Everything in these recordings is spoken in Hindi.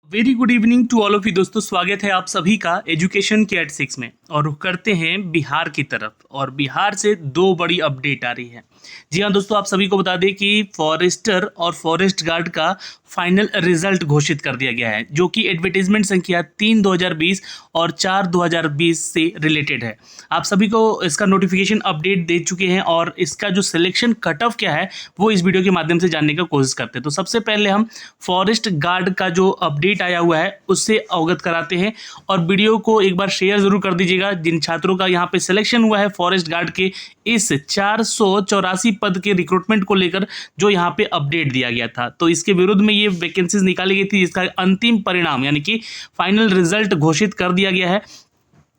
Very good evening to all of you दोस्तों, स्वागत है आप सभी का एजुकेशन के एट 6 में। और रुख करते हैं बिहार की तरफ, और बिहार से दो बड़ी अपडेट आ रही है। जी हाँ दोस्तों, आप सभी को बता दें कि फॉरेस्टर और फॉरेस्ट गार्ड का फाइनल रिजल्ट घोषित कर दिया गया है, जो कि एडवर्टीजमेंट संख्या 3/2020 और 4/2020 से रिलेटेड है। आप सभी को इसका नोटिफिकेशन अपडेट दे चुके हैं, और इसका जो सिलेक्शन कट ऑफ क्या है वो इस वीडियो के माध्यम से जानने का कोशिश करते हैं। तो सबसे पहले हम फॉरेस्ट गार्ड का जो अपडेट आया हुआ है उससे अवगत कराते हैं, और वीडियो को एक बार शेयर जरूर कर दीजिएगा जिन छात्रों का यहाँ पे सिलेक्शन हुआ है फॉरेस्ट गार्ड के इस 484 पद के रिक्रूटमेंट को लेकर, जो यहाँ पे अपडेट दिया गया था। तो इसके विरुद्ध में ये वैकेंसीज निकाली गई थी, जिसका अंतिम परिणाम यानी कि फाइनल रिजल्ट घोषित कर दिया गया है।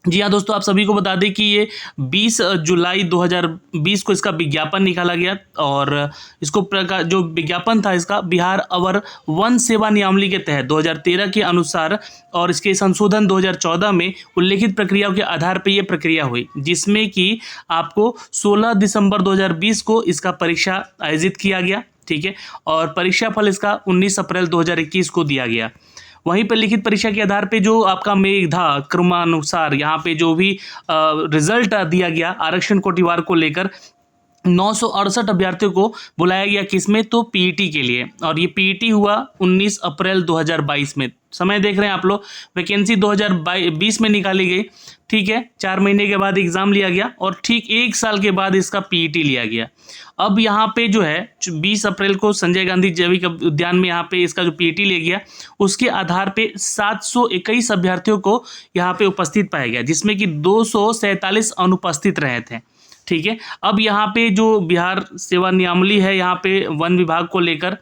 जी हाँ दोस्तों, आप सभी को बता दें कि ये 20 जुलाई 2020 को इसका विज्ञापन निकाला गया, और इसको जो विज्ञापन था इसका बिहार अवर वन सेवा नियमावली के तहत 2013 के अनुसार, और इसके संशोधन 2014 में उल्लेखित प्रक्रियाओं के आधार पर यह प्रक्रिया हुई, जिसमें कि आपको 16 दिसंबर 2020 को इसका परीक्षा आयोजित किया गया। ठीक है, और परीक्षा फल इसका 19 अप्रैल 2021 को दिया गगया। वहीं पर लिखित परीक्षा के आधार पे जो आपका मेधा क्रमानुसार यहाँ पे जो भी रिजल्ट दिया गया आरक्षण कोटिवार को लेकर, 968 अभ्यर्थियों को बुलाया गया, किसमें तो पीईटी के लिए, और ये पीईटी हुआ 19 अप्रैल 2022 में। समय देख रहे हैं आप लोग, वैकेंसी 2020 में निकाली गई। ठीक है, 4 महीने के बाद एग्जाम लिया गया, और ठीक 1 साल के बाद इसका पीईटी लिया गया। अब यहाँ पे जो है 20 अप्रैल को संजय गांधी जैविक उद्यान में यहाँ पे इसका जो पीईटी लिया गया, उसके आधार पे 721 अभ्यर्थियों को यहाँ पे उपस्थित पाया गया, जिसमें कि 247 अनुपस्थित रहे थे। ठीक है, अब यहाँ पे जो बिहार सेवा नियमावली है यहाँ पे वन विभाग को लेकर,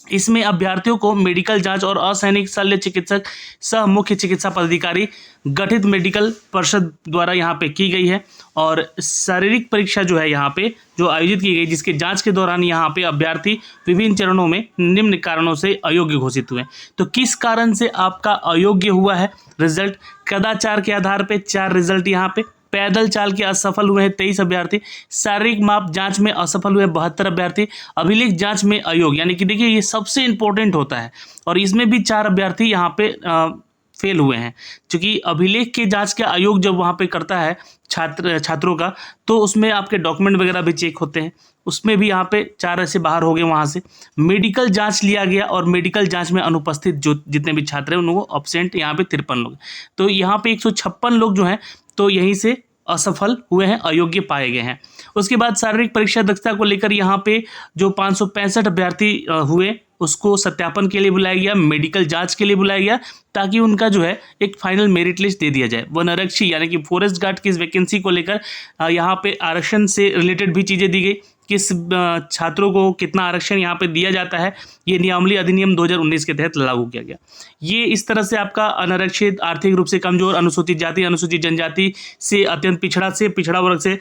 इसमें अभ्यर्थियों को मेडिकल जांच और असैनिक शल्य चिकित्सक सह मुख्य चिकित्सा पदाधिकारी गठित मेडिकल परिषद द्वारा यहाँ पे की गई है, और शारीरिक परीक्षा जो है यहाँ पे जो आयोजित की गई, जिसके जांच के दौरान यहाँ पे अभ्यर्थी विभिन्न चरणों में निम्न कारणों से अयोग्य घोषित हुए। तो किस कारण से आपका अयोग्य हुआ है रिजल्ट? कदाचार के आधार पे 4 रिजल्ट यहाँ पे, पैदल चाल के असफल हुए हैं 23 अभ्यर्थी, शारीरिक माप जांच में असफल हुए 72 अभ्यर्थी, अभिलेख जांच में अयोग्य, यानी कि देखिए ये सबसे इंपॉर्टेंट होता है, और इसमें भी 4 अभ्यर्थी यहाँ पे फेल हुए हैं। क्योंकि अभिलेख के जांच का आयोग जब वहाँ पे करता है छात्रों का, तो उसमें आपके डॉक्यूमेंट वगैरह भी चेक होते हैं, उसमें भी यहाँ पे 4 ऐसे बाहर हो गए। वहाँ से मेडिकल जांच लिया गया, और मेडिकल जांच में अनुपस्थित जो जितने भी छात्र हैं उनको अब्सेंट यहाँ पे 53 लोग। तो यहाँ पे 156 लोग जो हैं तो यहीं से असफल हुए हैं, अयोग्य पाए गए हैं। उसके बाद शारीरिक परीक्षा दक्षता को लेकर यहाँ पे जो 565 अभ्यर्थी हुए उसको सत्यापन के लिए बुलाया गया, मेडिकल जांच के लिए बुलाया गया, ताकि उनका जो है एक फाइनल मेरिट लिस्ट दे दिया जाए। वन आरक्षी यानी कि फॉरेस्ट गार्ड की इस वैकेंसी को लेकर यहाँ पे आरक्षण से रिलेटेड भी चीज़ें दी गई, किस छात्रों को कितना आरक्षण यहाँ पे दिया जाता है, ये नियमावली अधिनियम 2019 के तहत लागू किया गया। ये इस तरह से आपका अनारक्षित, आर्थिक रूप से कमजोर, अनुसूचित जाति, अनुसूचित जनजाति से अत्यंत पिछड़ा से पिछड़ा वर्ग से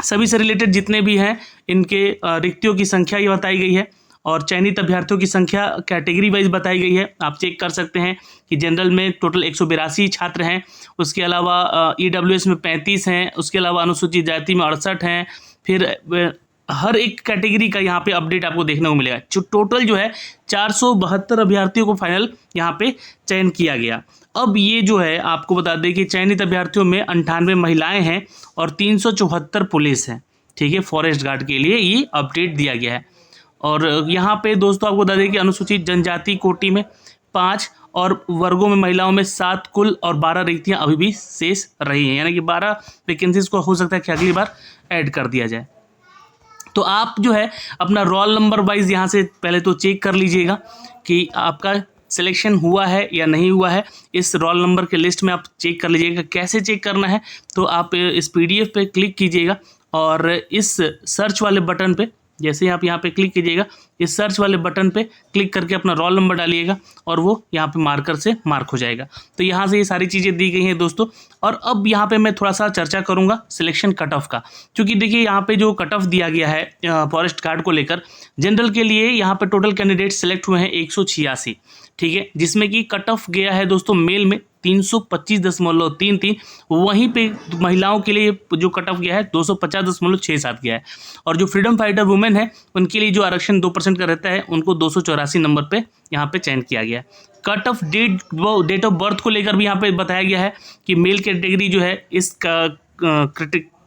सभी से रिलेटेड जितने भी हैं, इनके रिक्तियों की संख्या ये बताई गई है, और चयनित अभ्यर्थियों की संख्या कैटेगरी वाइज बताई गई है। आप चेक कर सकते हैं कि जनरल में टोटल 182 छात्र हैं, उसके अलावा ईडब्ल्यूएस में 35 हैं, उसके अलावा अनुसूचित जाति में 68 हैं। फिर हर एक कैटेगरी का यहाँ पे अपडेट आपको देखने को मिलेगा। जो टोटल जो है 472 अभ्यर्थियों को फाइनल यहाँ पे चयन किया गया। अब ये जो है आपको बता दें कि चयनित अभ्यर्थियों में 98 महिलाएं हैं और 374 पुलिस हैं। ठीक है, फॉरेस्ट गार्ड के लिए ये अपडेट दिया गया है। और यहाँ पे दोस्तों आपको बता दें कि अनुसूचित जनजाति कोटि में 5 और वर्गों में महिलाओं में 7 कुल, और 12 रिक्तियाँ अभी भी शेष रही हैं, यानी कि 12 वैकेंसीज को हो सकता है कि अगली बार ऐड कर दिया जाए। तो आप जो है अपना रोल नंबर वाइज यहाँ से पहले तो चेक कर लीजिएगा कि आपका सिलेक्शन हुआ है या नहीं हुआ है। इस रोल नंबर के लिस्ट में आप चेक कर लीजिएगा। कैसे चेक करना है, तो आप इस PDF पे क्लिक कीजिएगा, और इस सर्च वाले बटन पे जैसे ही आप यहाँ पे क्लिक कीजिएगा, इस सर्च वाले बटन पे क्लिक करके अपना रोल नंबर डालिएगा, और वो यहाँ पे मार्कर से मार्क हो जाएगा। तो यहाँ से ये सारी चीज़ें दी गई हैं दोस्तों। और अब यहाँ पे मैं थोड़ा सा चर्चा करूँगा सिलेक्शन कट ऑफ का, क्योंकि देखिए यहाँ पे जो कट ऑफ दिया गया है फॉरेस्ट गार्ड को लेकर, जनरल के लिए यहाँ पे टोटल कैंडिडेट सेलेक्ट हुए हैं 186। ठीक है, जिसमें कि कट ऑफ गया है दोस्तों मेल में 325.33, वहीं पे महिलाओं के लिए जो कट ऑफ गया है 250.67 गया है। और जो फ्रीडम फाइटर वुमेन है उनके लिए जो आरक्षण 2% का रहता है उनको 284 नंबर पे यहाँ पे चयन किया गया है। Cut off date of birth को लेकर भी यहाँ पे बताया गया है कि मेल कैटेगरी जो है इस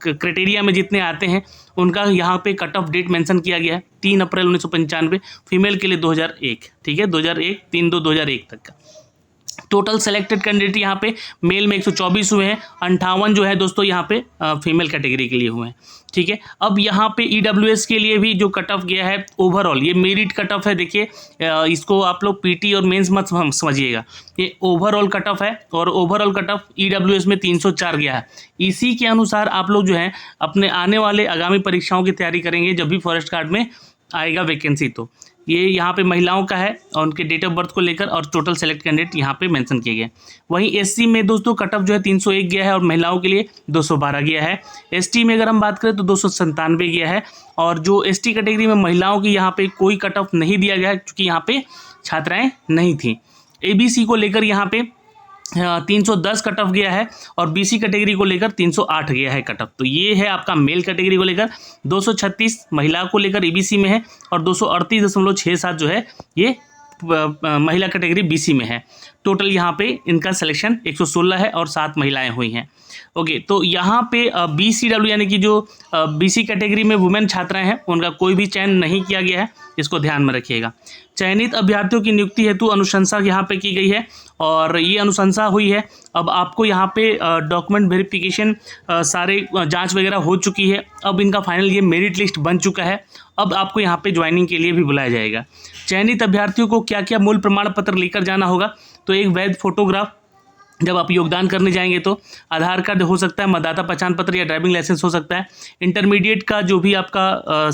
क्राइटेरिया में जितने आते हैं उनका यहाँ पे कट ऑफ डेट मेंशन किया गया है 3 अप्रैल 1995, फीमेल के लिए 2001, ठीक है, 2001 3/2/2001 तक का। टोटल सेलेक्टेड कैंडिडेट यहाँ पे मेल में 124 हुए हैं, 58 जो है दोस्तों यहाँ पे फीमेल कैटेगरी के लिए हुए हैं, ठीक है। अब यहाँ पे EWS के लिए भी जो कट ऑफ गया है ओवरऑल, ये मेरिट कट ऑफ है, देखिए इसको आप लोग PT और मेंस मत समझिएगा, ये ओवरऑल कट ऑफ है और ओवरऑल कट ऑफ EWS में 304 गया है। इसी के अनुसार आप लोग जो है अपने आने वाले आगामी परीक्षाओं की तैयारी करेंगे जब भी फॉरेस्ट गार्ड में आएगा वैकेंसी। तो ये यहाँ पे महिलाओं का है और उनके डेट ऑफ बर्थ को लेकर और टोटल सेलेक्ट कैंडिडेट यहाँ पे मेंशन किए गए। वहीं SC में दोस्तों कट ऑफ जो है 301 गया है और महिलाओं के लिए 212 गया है। ST में अगर हम बात करें तो 297 गया है और जो ST कैटेगरी में महिलाओं की यहाँ पे कोई कट ऑफ नहीं दिया गया है क्योंकि यहाँ पे छात्राएँ नहीं थी। ABC को लेकर यहाँ पे 310 कट ऑफ गया है और BC कैटेगरी को लेकर 308 गया है कट ऑफ। तो ये है आपका मेल कैटेगरी को लेकर, 236 महिला को लेकर ABC में है और 238.67 जो है ये महिला कैटेगरी BC में है। टोटल यहाँ पे इनका सिलेक्शन 116 है और 7 महिलाएं हुई हैं। ओके, तो यहाँ पे BCW यानी कि जो BC कैटेगरी में वुमेन छात्राएं हैं उनका कोई भी चयन नहीं किया गया है, इसको ध्यान में रखिएगा। चयनित अभ्यर्थियों की नियुक्ति हेतु अनुशंसा यहाँ पे की गई है और ये अनुशंसा हुई है। अब आपको यहाँ पे डॉक्यूमेंट वेरिफिकेशन सारे जांच वगैरह हो चुकी है। अब इनका फाइनल ये मेरिट लिस्ट बन चुका है। अब आपको यहाँ पे ज्वाइनिंग के लिए भी बुलाया जाएगा। चयनित अभ्यर्थियों को क्या क्या मूल प्रमाण पत्र लेकर जाना होगा, तो एक वैध फोटोग्राफ, जब आप योगदान करने जाएंगे तो आधार कार्ड हो सकता है, मतदाता पहचान पत्र या ड्राइविंग लाइसेंस हो सकता है। इंटरमीडिएट का जो भी आपका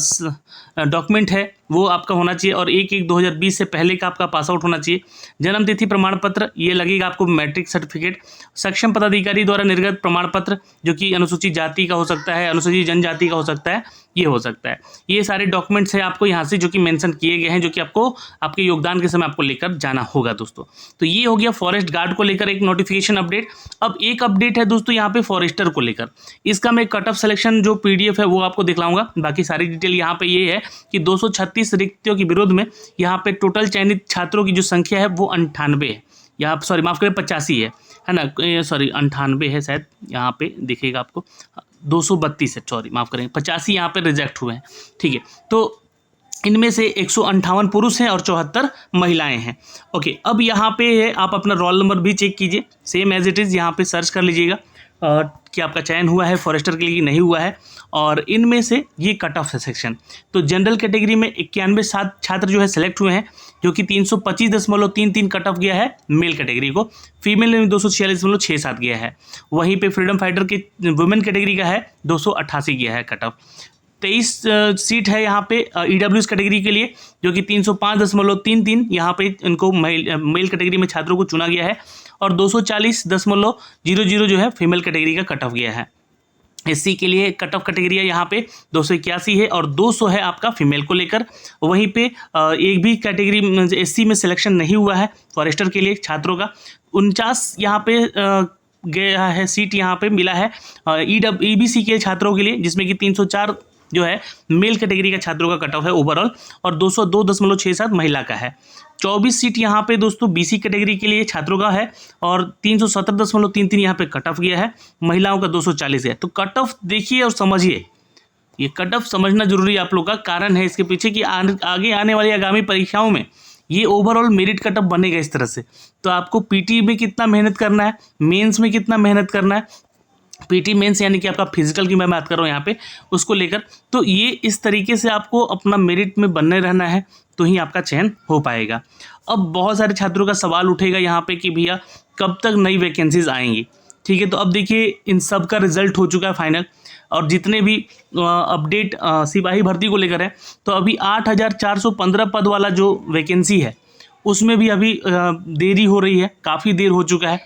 डॉक्यूमेंट है वो आपका होना चाहिए और 1/1/2020 से पहले का आपका पास आउट होना चाहिए। जन्म तिथि प्रमाण पत्र ये लगेगा आपको, मैट्रिक सर्टिफिकेट, सक्षम पदाधिकारी द्वारा निर्गत प्रमाण पत्र जो कि अनुसूचित जाति का हो सकता है, अनुसूचित जनजाति का हो सकता है, ये हो सकता है। ये सारे डॉक्यूमेंट्स हैं आपको यहाँ से जो कि मेंशन किए गए हैं, जो कि आपको आपके योगदान के समय आपको लेकर जाना होगा दोस्तों। तो ये हो गया फॉरेस्ट गार्ड को लेकर एक नोटिफिकेशन अपडेट। अब एक अपडेट है दोस्तों यहाँ पे फॉरेस्टर को लेकर, इसका मैं कट ऑफ सिलेक्शन जो PDF है वो आपको दिखलाऊंगा। बाकी सारी डिटेल यहाँ पे ये है कि 236 रिक्तियों के विरोध में यहाँ पे टोटल चयनित छात्रों की जो संख्या है वो 98 है, यहाँ सॉरी माफ करें 85 है ना, सॉरी 98 है शायद, यहाँ पे दिखेगा आपको 232 है, सॉरी माफ करें 85 यहाँ पे रिजेक्ट हुए हैं, ठीक है। तो इनमें से 158 पुरुष हैं और 74 महिलाएं हैं। ओके, अब यहाँ पे आप अपना रोल नंबर भी चेक कीजिए, सेम एज इट इज़ यहाँ पे सर्च कर लीजिएगा कि आपका चयन हुआ है फॉरेस्टर के लिए नहीं हुआ है। और इनमें से ये कट ऑफ सेक्शन, तो जनरल कैटेगरी में 91 छात्र जो है सेलेक्ट हुए हैं, जो कि 325.33 कट ऑफ गया है मेल कैटेगरी को, फीमेल में 246.67 गया है। वहीं पे फ्रीडम फाइटर के वुमेन कैटेगरी का है 288 गया है कट ऑफ। 23 सीट है यहाँ पे EWS कैटेगरी के लिए, जो कि 305.33 यहाँ पे इनको मेल कैटेगरी में छात्रों को चुना गया है और 240.00 जो है फीमेल कैटेगरी का कट ऑफ गया है। SC के लिए कट ऑफ कैटेगरी है यहाँ पे 281 है और 200 है आपका फीमेल को लेकर। वहीं पे एक भी कैटेगरी SC में सिलेक्शन नहीं हुआ है फॉरेस्टर के लिए छात्रों का, 49 यहाँ पे गया है सीट यहाँ पे मिला है EBC के छात्रों के लिए, जिसमें कि 304 जो है मेल कैटेगरी का छात्रों का कट ऑफ है ओवरऑल और 202.67 महिला का है। 24 सीट यहाँ पे दोस्तों BC कैटेगरी के लिए छात्रों का है और 317.33 यहाँ पे कट ऑफ गया है, महिलाओं का 240 है। तो कट ऑफ देखिए और समझिए, ये कट ऑफ समझना जरूरी है आप लोग का, कारण है इसके पीछे कि आगे आने वाली आगामी परीक्षाओं में ये ओवरऑल मेरिट कट ऑफ बनेगा इस तरह से। तो आपको PT में कितना मेहनत करना है, मेंस में कितना मेहनत करना है, PT मेंस यानी कि आपका फिजिकल की मैं बात कर रहा हूँ यहाँ पे, उसको लेकर। तो ये इस तरीके से आपको अपना मेरिट में बने रहना है तो ही आपका चयन हो पाएगा। अब बहुत सारे छात्रों का सवाल उठेगा यहाँ पे कि भैया कब तक नई वैकेंसीज आएंगी, ठीक है। तो अब देखिए इन सब का रिजल्ट हो चुका है फाइनल, और जितने भी अपडेट सिपाही भर्ती को लेकर है, तो अभी 8,415 पद वाला जो वैकेंसी है उसमें भी अभी देरी हो रही है, काफ़ी देर हो चुका है।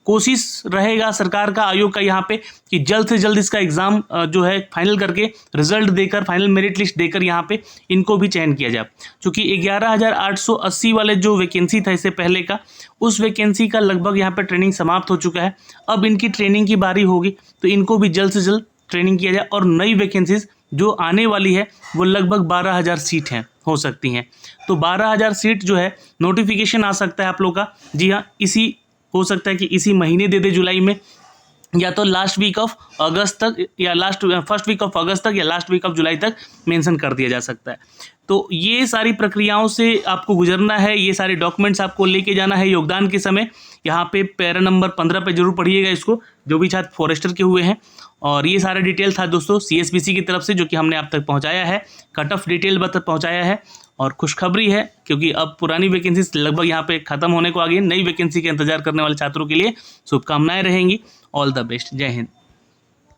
कोशिश रहेगा सरकार का, आयोग का यहाँ पे कि जल्द से जल्द इसका एग्ज़ाम जो है फाइनल करके रिजल्ट देकर, फाइनल मेरिट लिस्ट देकर यहाँ पे इनको भी चयन किया जाए। क्योंकि 11,880 वाले जो वैकेंसी था इससे पहले का, उस वैकेंसी का लगभग यहाँ पे ट्रेनिंग समाप्त हो चुका है। अब इनकी ट्रेनिंग की बारी होगी, तो इनको भी जल्द से जल्द ट्रेनिंग किया जाए। और नई वैकेंसीज जो आने वाली है वो लगभग 12,000 सीट हैं, हो सकती हैं। तो 12,000 सीट जो है नोटिफिकेशन आ सकता है आप लोग का, जी हाँ, इसी हो सकता है कि इसी महीने दे दे जुलाई में, या तो लास्ट वीक ऑफ अगस्त तक, या फर्स्ट वीक ऑफ अगस्त तक, या लास्ट वीक ऑफ जुलाई तक मेंशन कर दिया जा सकता है। तो ये सारी प्रक्रियाओं से आपको गुजरना है, ये सारे डॉक्यूमेंट्स आपको लेके जाना है योगदान के समय। यहाँ पे पैरा नंबर 15 पे जरूर पढ़िएगा इसको, जो भी छात्र फॉरेस्टर के हुए हैं। और ये सारा डिटेल था दोस्तों CSBC की तरफ से, जो कि हमने आप तक पहुँचाया है, कट ऑफ डिटेल तक पहुँचाया है। और खुशखबरी है क्योंकि अब पुरानी वैकेंसी लगभग यहाँ पे खत्म होने को आ गई है। नई वैकेंसी का इंतजार करने वाले छात्रों के लिए शुभकामनाएं रहेंगी। ऑल द बेस्ट, जय हिंद।